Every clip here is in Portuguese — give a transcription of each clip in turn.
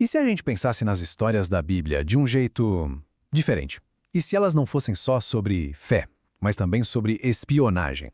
E se a gente pensasse nas histórias da Bíblia de um jeito diferente? E se elas não fossem só sobre fé, mas também sobre espionagem?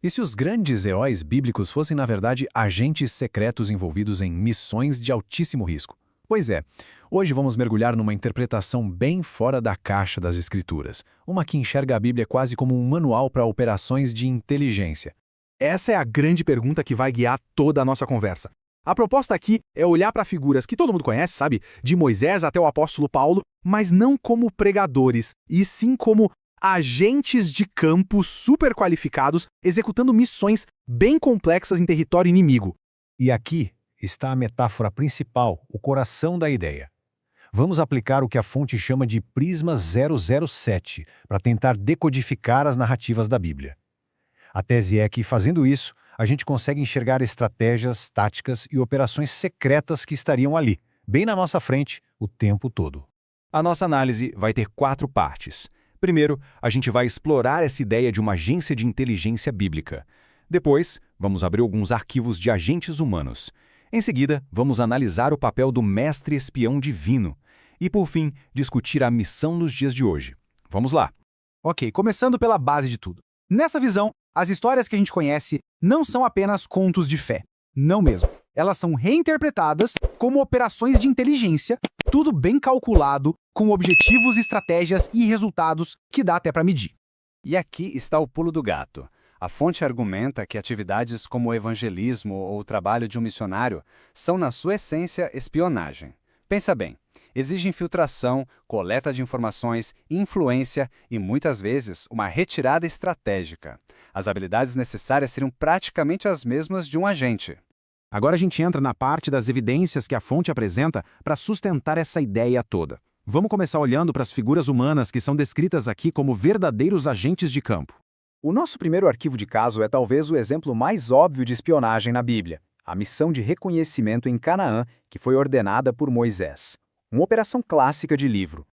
E se os grandes heróis bíblicos fossem, na verdade, agentes secretos envolvidos em missões de altíssimo risco? Pois é, hoje vamos mergulhar numa interpretação bem fora da caixa das Escrituras, uma que enxerga a Bíblia quase como um manual para operações de inteligência. Essa é a grande pergunta que vai guiar toda a nossa conversa. A proposta aqui é olhar para figuras que todo mundo conhece, sabe? De Moisés até o apóstolo Paulo, mas não como pregadores, e sim como agentes de campo super qualificados executando missões bem complexas em território inimigo. E aqui está a metáfora principal, o coração da ideia. Vamos aplicar o que a fonte chama de Prisma 007 para tentar decodificar as narrativas da Bíblia. A tese é que, fazendo isso, a gente consegue enxergar estratégias, táticas e operações secretas que estariam ali, bem na nossa frente, o tempo todo. A nossa análise vai ter 4 partes. Primeiro, a gente vai explorar essa ideia de uma agência de inteligência bíblica. Depois, vamos abrir alguns arquivos de agentes humanos. Em seguida, vamos analisar o papel do mestre espião divino. E, por fim, discutir a missão nos dias de hoje. Vamos lá! Ok, começando pela base de tudo. Nessa visão, as histórias que a gente conhece não são apenas contos de fé. Não mesmo. Elas são reinterpretadas como operações de inteligência, tudo bem calculado, com objetivos, estratégias e resultados que dá até para medir. E aqui está o pulo do gato. A fonte argumenta que atividades como o evangelismo ou o trabalho de um missionário são, na sua essência, espionagem. Pensa bem, exige infiltração, coleta de informações, influência e, muitas vezes, uma retirada estratégica. As habilidades necessárias seriam praticamente as mesmas de um agente. Agora a gente entra na parte das evidências que a fonte apresenta para sustentar essa ideia toda. Vamos começar olhando para as figuras humanas que são descritas aqui como verdadeiros agentes de campo. O nosso primeiro arquivo de caso é talvez o exemplo mais óbvio de espionagem na Bíblia, a missão de reconhecimento em Canaã, que foi ordenada por Moisés. Uma operação clássica de livro.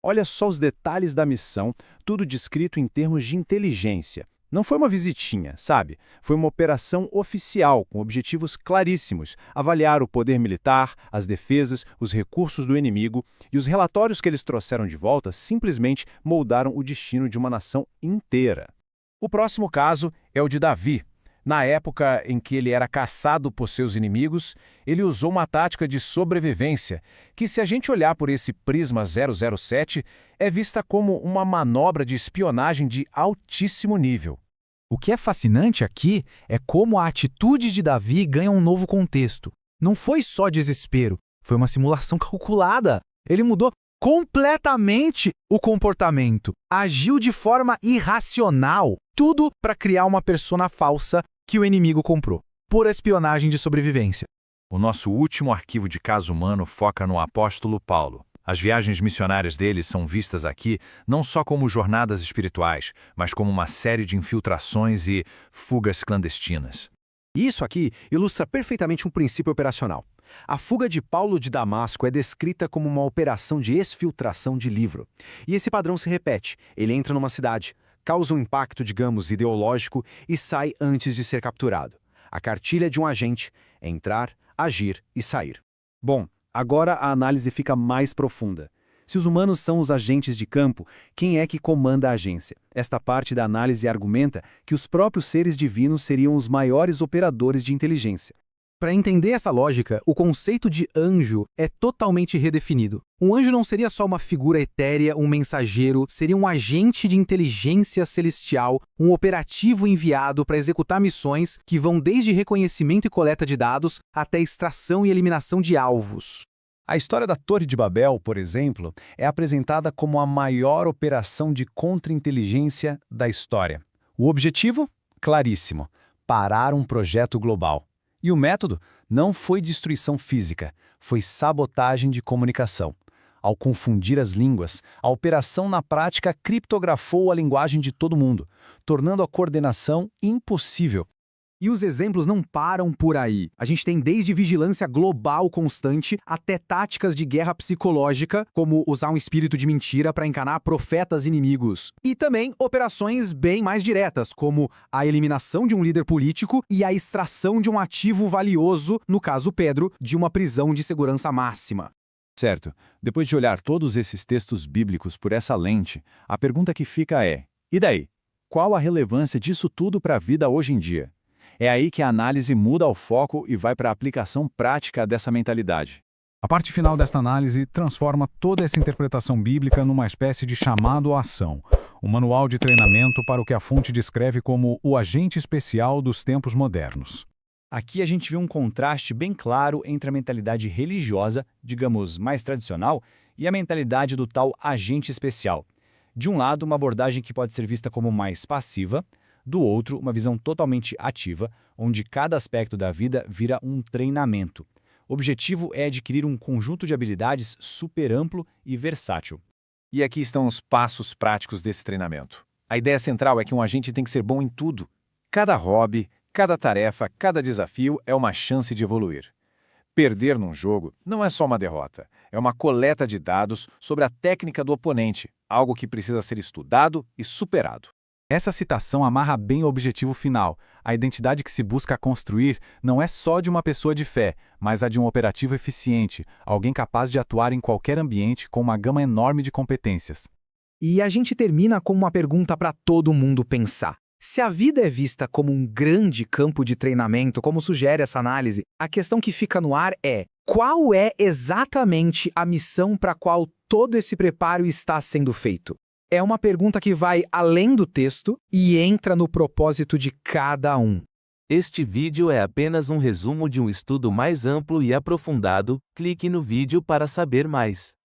Olha só os detalhes da missão, tudo descrito em termos de inteligência. Não foi uma visitinha, sabe? Foi uma operação oficial, com objetivos claríssimos: avaliar o poder militar, as defesas, os recursos do inimigo, e os relatórios que eles trouxeram de volta simplesmente moldaram o destino de uma nação inteira. O próximo caso é o de Davi. Na época em que ele era caçado por seus inimigos, ele usou uma tática de sobrevivência, que, se a gente olhar por esse prisma 007, é vista como uma manobra de espionagem de altíssimo nível. O que é fascinante aqui é como a atitude de Davi ganha um novo contexto. Não foi só desespero, foi uma simulação calculada. Ele mudou completamente o comportamento, agiu de forma irracional, tudo para criar uma persona falsa que o inimigo comprou, por espionagem de sobrevivência. O nosso último arquivo de caso humano foca no apóstolo Paulo. As viagens missionárias dele são vistas aqui não só como jornadas espirituais, mas como uma série de infiltrações e fugas clandestinas. Isso aqui ilustra perfeitamente um princípio operacional. A fuga de Paulo de Damasco é descrita como uma operação de exfiltração de livro. E esse padrão se repete. Ele entra numa cidade, causa um impacto, digamos, ideológico e sai antes de ser capturado. A cartilha de um agente é entrar, agir e sair. Bom, agora a análise fica mais profunda. Se os humanos são os agentes de campo, quem é que comanda a agência? Esta parte da análise argumenta que os próprios seres divinos seriam os maiores operadores de inteligência. Para entender essa lógica, o conceito de anjo é totalmente redefinido. Um anjo não seria só uma figura etérea, um mensageiro, seria um agente de inteligência celestial, um operativo enviado para executar missões que vão desde reconhecimento e coleta de dados até extração e eliminação de alvos. A história da Torre de Babel, por exemplo, é apresentada como a maior operação de contra-inteligência da história. O objetivo? Claríssimo: parar um projeto global. E o método não foi destruição física, foi sabotagem de comunicação. Ao confundir as línguas, a operação na prática criptografou a linguagem de todo mundo, tornando a coordenação impossível. E os exemplos não param por aí. A gente tem desde vigilância global constante até táticas de guerra psicológica, como usar um espírito de mentira para enganar profetas inimigos. E também operações bem mais diretas, como a eliminação de um líder político e a extração de um ativo valioso, no caso Pedro, de uma prisão de segurança máxima. Certo. Depois de olhar todos esses textos bíblicos por essa lente, a pergunta que fica é: e daí? Qual a relevância disso tudo para a vida hoje em dia? É aí que a análise muda o foco e vai para a aplicação prática dessa mentalidade. A parte final desta análise transforma toda essa interpretação bíblica numa espécie de chamado à ação, um manual de treinamento para o que a fonte descreve como o agente especial dos tempos modernos. Aqui a gente vê um contraste bem claro entre a mentalidade religiosa, digamos, mais tradicional, e a mentalidade do tal agente especial. De um lado, uma abordagem que pode ser vista como mais passiva, do outro, uma visão totalmente ativa, onde cada aspecto da vida vira um treinamento. O objetivo é adquirir um conjunto de habilidades super amplo e versátil. E aqui estão os passos práticos desse treinamento. A ideia central é que um agente tem que ser bom em tudo. Cada hobby, cada tarefa, cada desafio é uma chance de evoluir. Perder num jogo não é só uma derrota, é uma coleta de dados sobre a técnica do oponente, algo que precisa ser estudado e superado. Essa citação amarra bem o objetivo final. A identidade que se busca construir não é só de uma pessoa de fé, mas a de um operativo eficiente, alguém capaz de atuar em qualquer ambiente com uma gama enorme de competências. E a gente termina com uma pergunta para todo mundo pensar. Se a vida é vista como um grande campo de treinamento, como sugere essa análise, a questão que fica no ar é: qual é exatamente a missão para a qual todo esse preparo está sendo feito? É uma pergunta que vai além do texto e entra no propósito de cada um. Este vídeo é apenas um resumo de um estudo mais amplo e aprofundado. Clique no vídeo para saber mais.